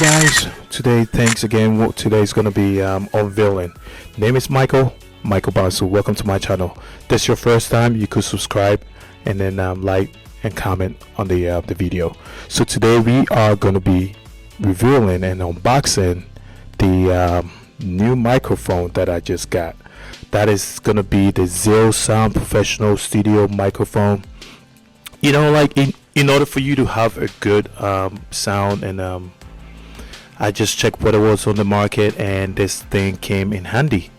guys, today thanks again. Today's gonna be unveiling. Name is Michael Bansu. Welcome to my channel. This is your first time, you could subscribe and then like and comment on the video. So today we are gonna be revealing and unboxing the new microphone that I just got. That is gonna be the ZealSound professional studio microphone. You know, like in order for you to have a good sound, and I just checked what it was on the market, and this thing came in handy.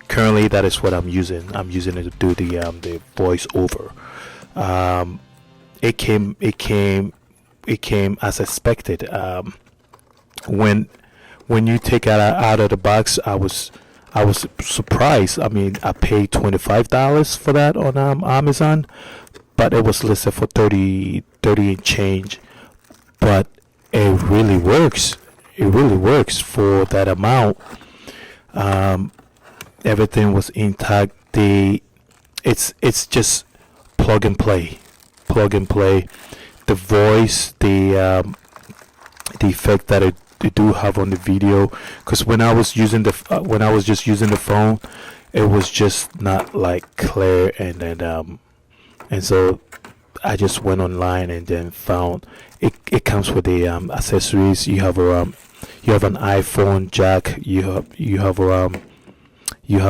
Currently, that is what I'm using. I'm using it to do the voice over. It came as expected. When you take it out of the box, I was surprised. I mean, I paid $25 for that on Amazon, but it was listed for 30 and change. But it really works. It really works for that amount. Everything was intact. It's just plug and play. The voice, the effect that it do have on the video, because when I was just using the phone, it was just not like clear, and then and so I just went online and then found it comes with the accessories. You have an iPhone jack. You have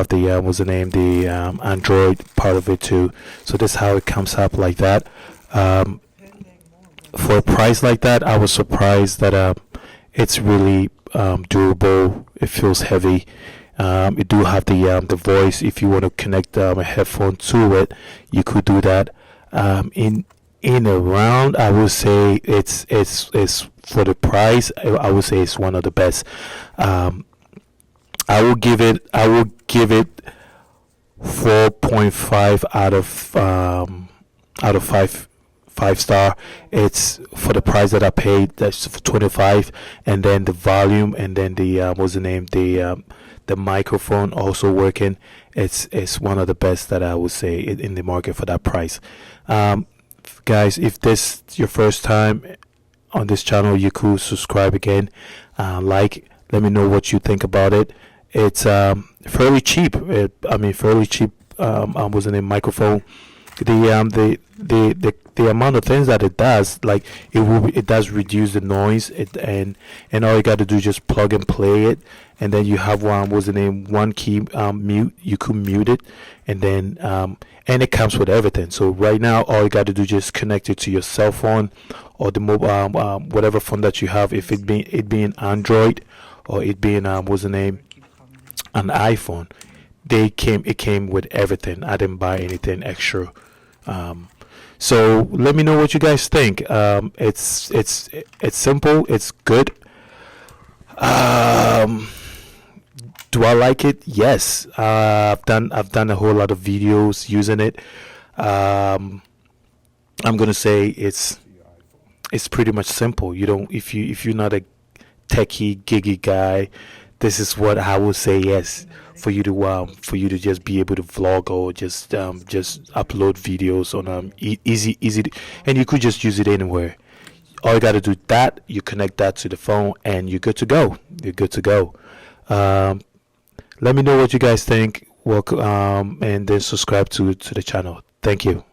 the what's the name, the Android part of it too. So this is how it comes up like that. For a price like that, I was surprised that it's really durable. It feels heavy. It do have the voice. If you want to connect a headphone to it, you could do that. In around, I would say it's for the price. I would say it's one of the best. I will give it 4.5 out of 5 star. It's for the price that I paid. That's for 25, and then the volume, and then the what's the name, the microphone also working. It's one of the best that I would say in the market for that price. Guys, if this is your first time on this channel, you could subscribe again, like, let me know what you think about it. It's fairly cheap. Fairly cheap. Was in a microphone. The amount of things that it does, like it does reduce the noise. And all you got to do is just plug and play it, and then you have one key mute. You could mute it, and then and it comes with everything. So right now, all you got to do is just connect it to your cell phone or the mobile whatever phone that you have. If it being Android, or it being an iPhone, it came with everything. I didn't buy anything extra. So let me know what you guys think. It's simple. It's good. Do I like it? Yes. I've done a whole lot of videos using it. I'm gonna say it's pretty much simple. You don't, if you're not a techie giggy guy, this is what I would say. Yes, for you to just be able to vlog, or just upload videos on easy, and you could just use it anywhere. All you got to do that, you connect that to the phone, and you're good to go. Let me know what you guys think. Welcome, and then subscribe to the channel. Thank you.